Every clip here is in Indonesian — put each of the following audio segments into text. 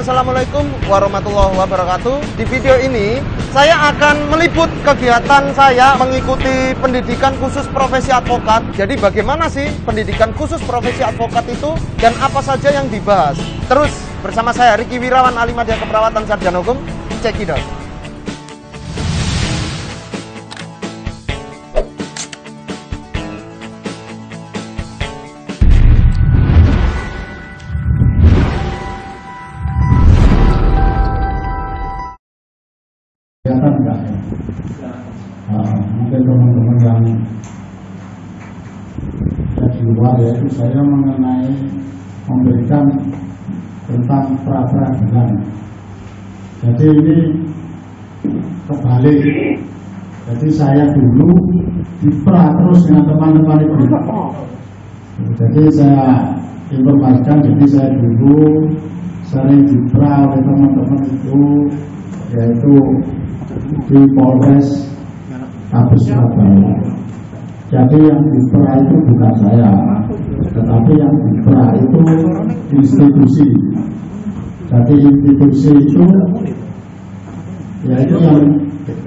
Assalamualaikum warahmatullahi wabarakatuh. Di video ini saya akan meliput kegiatan saya mengikuti pendidikan khusus profesi advokat. Jadi bagaimana sih pendidikan khusus profesi advokat itu dan apa saja yang dibahas. Terus bersama saya Riki Wirawan, Alimadya Keperawatan Sarjana Hukum. Cekidot. Mungkin teman-teman yang di luar, yaitu saya mengenai memberikan tentang pra-peradilan. Jadi ini kebalik. Jadi saya dulu dipra terus dengan teman-teman itu. Jadi saya informasikan, jadi saya dulu sering dipra oleh teman-teman itu, yaitu di Polres Tabes Surabaya. Jadi yang dipra itu bukan saya, tetapi yang dipra itu institusi. Jadi institusi itu, yaitu yang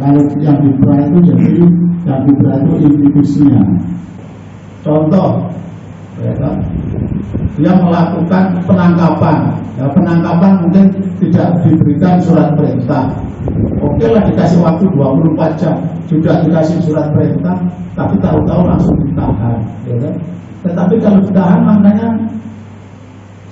kalau yang dipra itu, jadi yang dipra itu institusinya. Contoh, ya, dia melakukan penangkapan. Ya, penangkapan mungkin tidak diberikan surat perintah. Oke lah, dikasih waktu 24 jam, sudah dikasih surat perintah, tapi tahu-tahu langsung ditahan, ya kan? Tetapi kalau ditahan, maknanya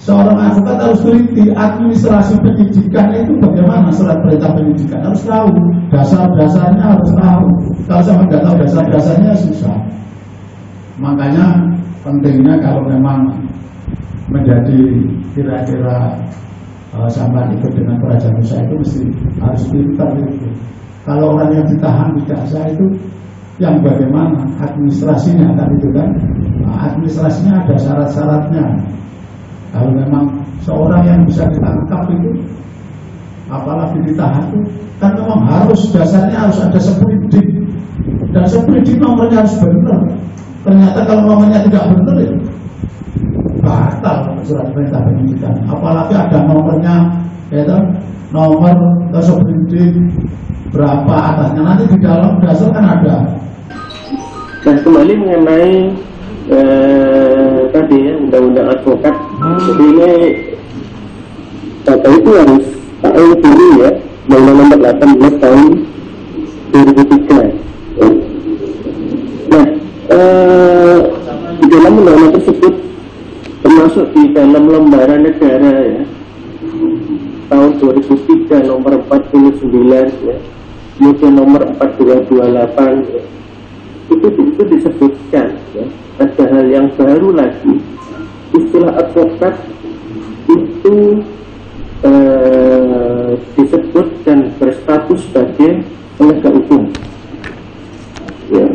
seorang advokat harus teliti administrasi penyidikan itu bagaimana. Surat perintah penyidikan harus tahu, dasar-dasarnya harus tahu. Kalau sama nggak tahu dasar-dasarnya susah. Makanya pentingnya kalau memang menjadi kira-kira sampai ikut dengan kerajaan Musa itu mesti harus pintar itu. Kalau orang yang ditahan di jaksa itu yang bagaimana administrasinya kan itu kan, nah, administrasinya ada syarat-syaratnya. Kalau memang seorang yang bisa ditangkap itu, apalagi ditahan itu kan memang harus dasarnya harus ada seprindik, dan seprindik nomornya harus benar. Ternyata kalau nomornya tidak benar ya batal surat perintah penyidikan. Apalagi ada nomornya, yaitu nomor seprindik berapa atasnya, nanti di dalam dasar kan ada. Nah, kembali mengenai tadi ya, undang-undang advokat. Jadi ini data itu harus tahu dulu ya, Undang-Undang nomor 18 tahun 2003. Nah, di dalam undang-undang tersebut termasuk di dalam lembaran negara ya, tahun 2003 nomor 49 ya, kemudian nomor 4228 ya, itu disebutkan ya, ada hal yang baru lagi, istilah advokat itu disebut dan berstatus sebagai penegak hukum ya,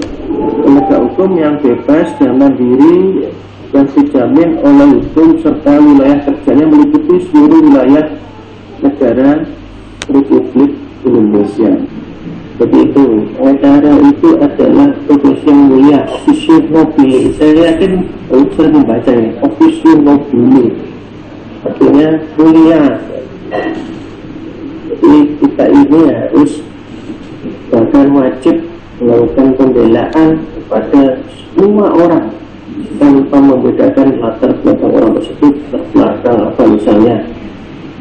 penegak hukum yang bebas dan mandiri, yang dijamin oleh hukum serta wilayah kerjanya meliputi seluruh wilayah negara Republik Indonesia. Jadi itu, negara itu adalah tugas yang mulia, officium nobile. Saya yakin sering membaca ini, officium nobile, artinya mulia. Jadi kita ini harus bahkan wajib melakukan pembelaan kepada semua orang tanpa membedakan latar belakang orang tersebut, belakang apa misalnya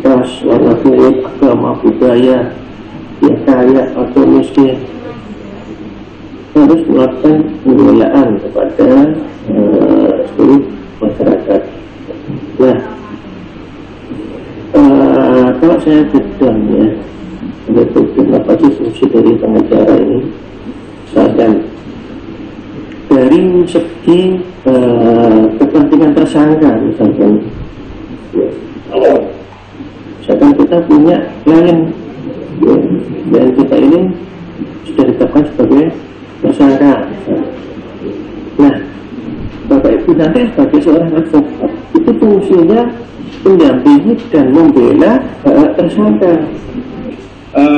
ras, warna kulit, agama, budaya, ya kaya atau miskin, harus melakukan pembelaan kepada seluruh masyarakat. Nah, kalau saya gedang ya, apa sih fungsi dari pengacara ini? Misalkan dari segi kepentingan tersangka, misalkan ya, misalkan kita punya klien ya, dan kita ini sudah ditetapkan sebagai tersangka. Nah, Bapak Ibu nanti sebagai seorang advokat itu fungsinya mendampingi dan membela tersangka.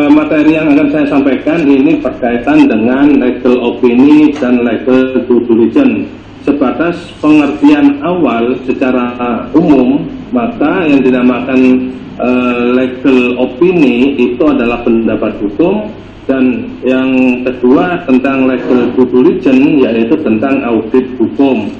Materi yang akan saya sampaikan ini berkaitan dengan legal opini dan legal due diligence. Sebatas pengertian awal secara umum, maka yang dinamakan legal opini itu adalah pendapat hukum, dan yang kedua tentang legal due diligence yaitu tentang audit hukum.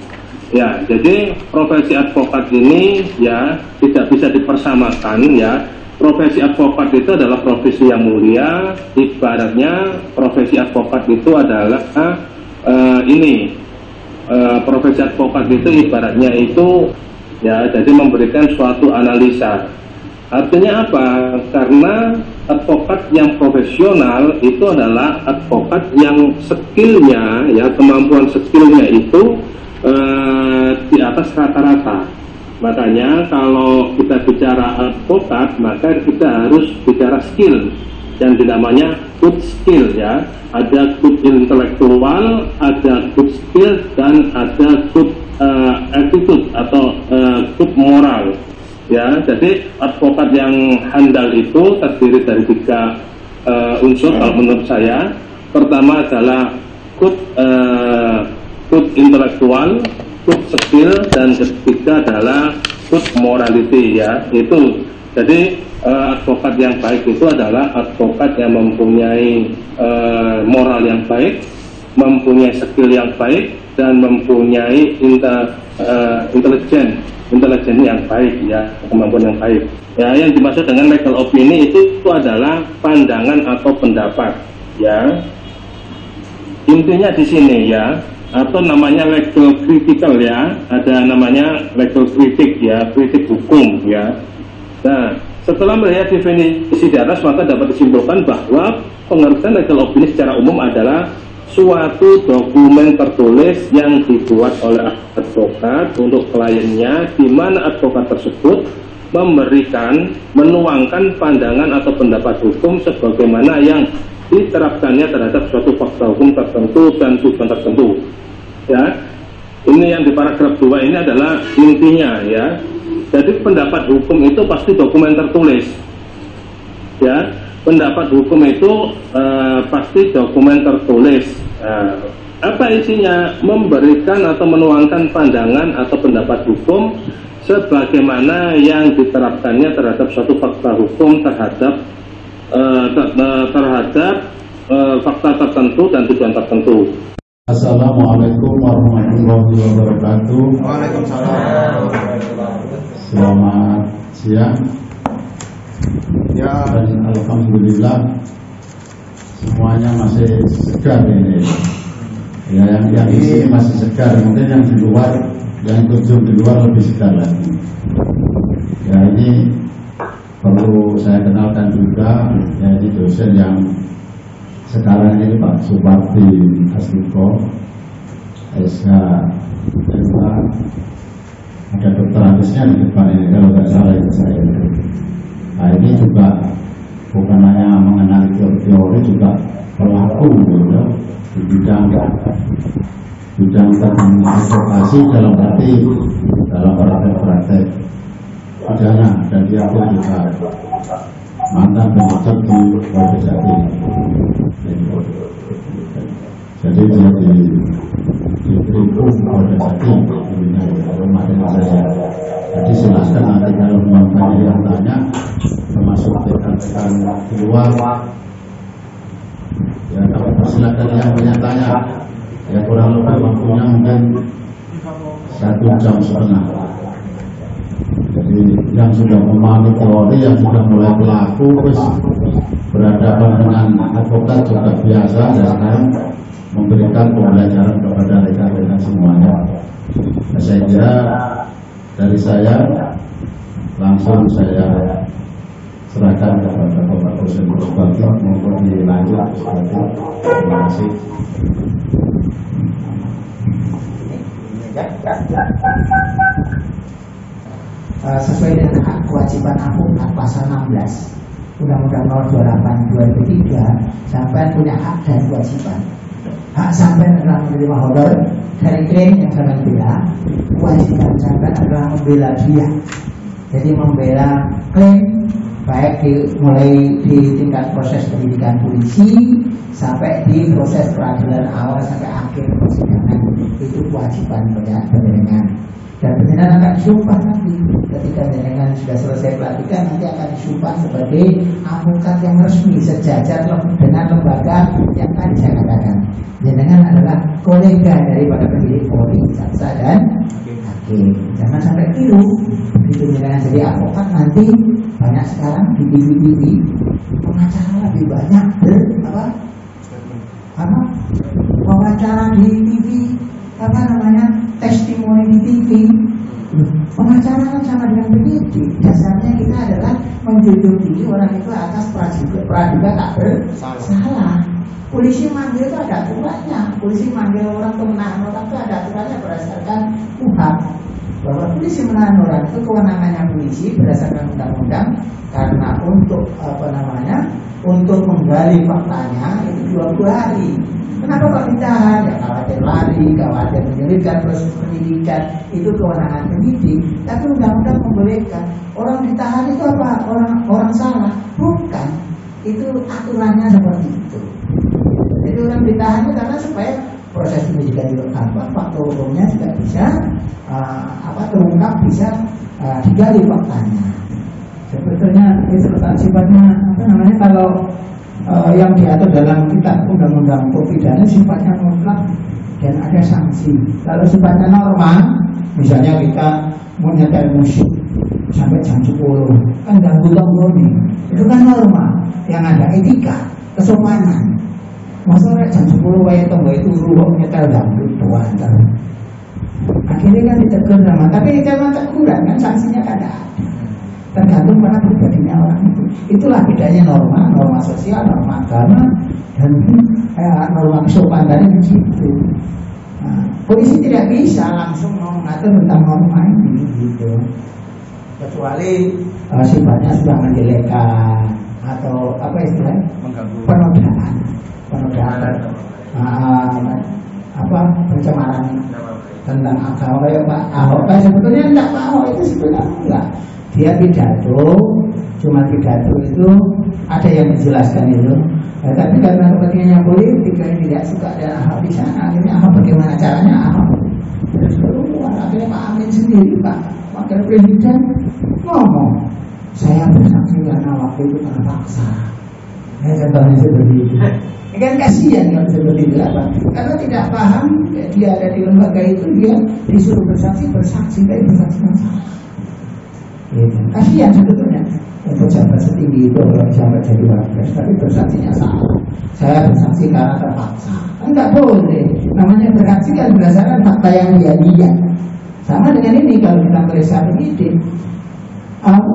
Ya, jadi profesi advokat ini ya tidak bisa dipersamakan ya. Profesi advokat itu adalah profesi yang mulia. Ibaratnya profesi advokat itu adalah profesi advokat itu ibaratnya itu ya, jadi memberikan suatu analisa. Artinya apa? Karena advokat yang profesional itu adalah advokat yang skillnya ya, kemampuan skillnya itu di atas rata-rata. Makanya kalau kita bicara advokat, maka kita harus bicara skill yang dinamanya good skill ya. Ada good intelektual, ada good skill, dan ada good attitude atau good moral ya. Jadi advokat yang handal itu terdiri dari 3 unsur kalau menurut saya. Pertama adalah good intelektual, good skill, dan ketiga adalah good morality ya. Itu jadi advokat yang baik itu adalah advokat yang mempunyai moral yang baik, mempunyai skill yang baik, dan mempunyai intelijen yang baik ya, kemampuan yang baik ya. Yang dimaksud dengan legal opini itu adalah pandangan atau pendapat ya, intinya di sini ya. Atau namanya legal critical ya, ada namanya legal kritik ya, kritik hukum ya. Nah, setelah melihat definisi di atas, maka dapat disimpulkan bahwa pengertian legal opini secara umum adalah suatu dokumen tertulis yang dibuat oleh advokat untuk kliennya, di mana advokat tersebut menuangkan pandangan atau pendapat hukum sebagaimana yang diterapkannya terhadap suatu fakta hukum tertentu dan tujuan tertentu ya. Ini yang di paragraf 2 ini adalah intinya ya. Jadi pendapat hukum itu pasti dokumen tertulis ya. Pendapat hukum itu pasti dokumen tertulis. Apa isinya? Memberikan atau menuangkan pandangan atau pendapat hukum sebagaimana yang diterapkannya terhadap suatu fakta hukum terhadap fakta tertentu dan tujuan tertentu. Assalamualaikum warahmatullahi wabarakatuh. Waalaikumsalam. Selamat siang. Ya, Dan alhamdulillah semuanya masih segar ini. Ya, yang di sini masih segar. Mungkin yang di luar, yang kunjung di luar lebih segar lagi. Ya, ini perlu saya kenalkan juga, ya, ini dosen yang sekarang ini Pak Supardi Asmiko, SH MA, ada dokter Andesnya di depan ini kalau nggak salah itu saya. Nah, ini juga bukan hanya mengenal teori, juga pelaku gitu, di bidang advokasi dalam praktek pidana, dan dia pun juga mantan penyidik di Polda Jatim. Jadi dia di Tribun Polda Jatim rumah saya. Jadi silakan nanti kalau teman-teman yang tanya, termasuk rekan-rekan di luar, ya kalau persilakan yang bertanya, ya kurang lebih waktunya mungkin 1,5 jam. Jadi yang sudah memahami teori, yang sudah mulai pelaku, terus berhadapan dengan advokat juga biasa, dan sekarang memberikan pembelajaran kepada rekan-rekan semuanya. Nah, saya kira dari saya langsung saya serahkan kepada Bapak Dosen Supardi untuk dilanjut. Terima kasih. Sesuai dengan hak kewajiban advokat pasal 16 Undang-Undang Nomor 28 2003, sampai punya hak dan kewajiban. Hak sampai adalah menerima honor dari klaim yang sampai bela. Kewajiban sampai adalah membela dia. Jadi membela klaim baik mulai di tingkat proses penyidikan polisi sampai di proses peradilan awal sampai akhir persidangan. Itu kewajiban penjaringan. Dan benar jenengan akan disumpah nanti ketika jenengan sudah selesai pelatihan, nanti akan disumpah sebagai advokat yang resmi sejajar dengan lembaga yang tadi saya katakan. Jenengan adalah kolega daripada pendidik Polri, jaksa dan hakim. Jangan sampai keliru. Begitu jenengan jadi advokat nanti banyak sekarang di TV pengacara lebih banyak wawancara di TV, testimoni di TV. Pengacara kan sama dengan penyidik. Dasarnya kita adalah menjunjung tinggi orang itu atas praduga tak bersalah. Polisi manggil itu ada aturannya. Polisi manggil orang untuk menahan orang itu ada aturannya berdasarkan UHAP. Bahwa polisi menahan orang itu kewenangannya polisi berdasarkan undang-undang, karena untuk menggali faktanya itu 20 hari. Kenapa kok ditahan? Ya khawatir lari, khawatir menyulitkan proses penyidikan, itu kewenangan penyidik. Tapi undang-undang membolehkan. Orang ditahan itu apa? Orang salah? Bukan. Itu aturannya seperti itu. Jadi orang ditahan itu karena supaya proses penyidikan juga gampang, fakta hukumnya juga bisa terungkap, bisa digali faktanya. Sebetulnya itu sifatnya kalau yang diatur dalam kitab undang-undang pidana sifatnya mutlak dan ada sanksi. Kalau sifatnya normal, misalnya kita mau nyetel musik sampai jam 10 kan ganggu tonggoni, itu kan normal. Yang ada etika, kesopanan. Masalah jam 10 wae tonggo itu ruwet nyetel dangdut buantar. Akhirnya kan ditegur sama, tapi kalau teguran kan sanksinya kan ada. Tergantung pada pribadinya orang itu. Itulah bedanya norma sosial, norma agama, dan norma kesopanan begitu. Nah, polisi tidak bisa langsung mengatur tentang norma ini, gitu. Kecuali sifatnya sudah menjelekkan atau apa istilahnya, penodaan, pencemaran tentang agama. Kayak Pak Ahok, sebetulnya enggak, Pak Ahok itu sebenarnya enggak. Dia pidato, cuma pidato itu ada yang menjelaskan itu. Tapi karena kepentingannya politik, yang tidak suka dengan Ahok di sana, akhirnya Ahok bagaimana caranya Ahok terus keluar. Akhirnya Pak Amin sendiri, Pak Wakil Presiden ngomong, saya bersaksi karena waktu itu terpaksa. Contohnya seperti itu. Kan kasihan kalau seperti itu apa? Karena tidak paham, dia ada di lembaga itu, dia disuruh bersaksi, tapi bersaksi salah. Kasihan sebetulnya untuk pejabat setinggi itu kalau pejabat jadi wapres, tapi bersaksinya salah. Saya bersaksi karena terpaksa. Enggak boleh. Namanya bersaksi kan berdasarkan fakta yang dia lihat. Sama dengan ini kalau kita periksa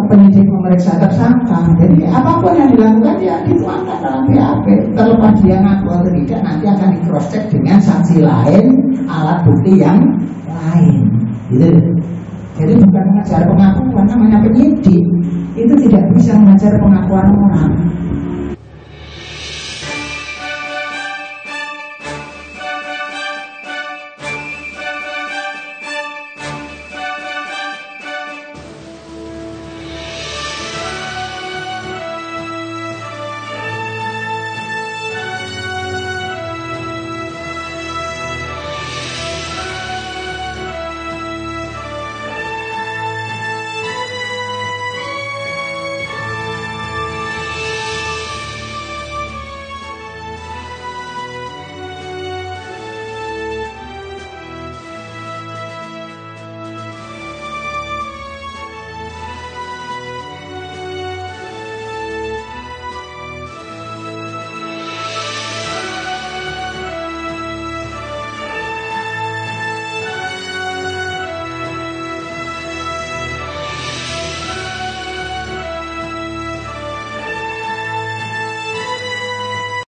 penyidik memeriksa tersangka. Jadi apapun yang dilakukan ya dituangkan dalam BAP. Terlepas dia ngaku atau tidak, nanti akan di cross check dengan saksi lain, alat bukti yang lain. Gitu. Jadi bukan mengajar pengakuan, namanya penyidik itu tidak bisa mengajar pengakuan orang.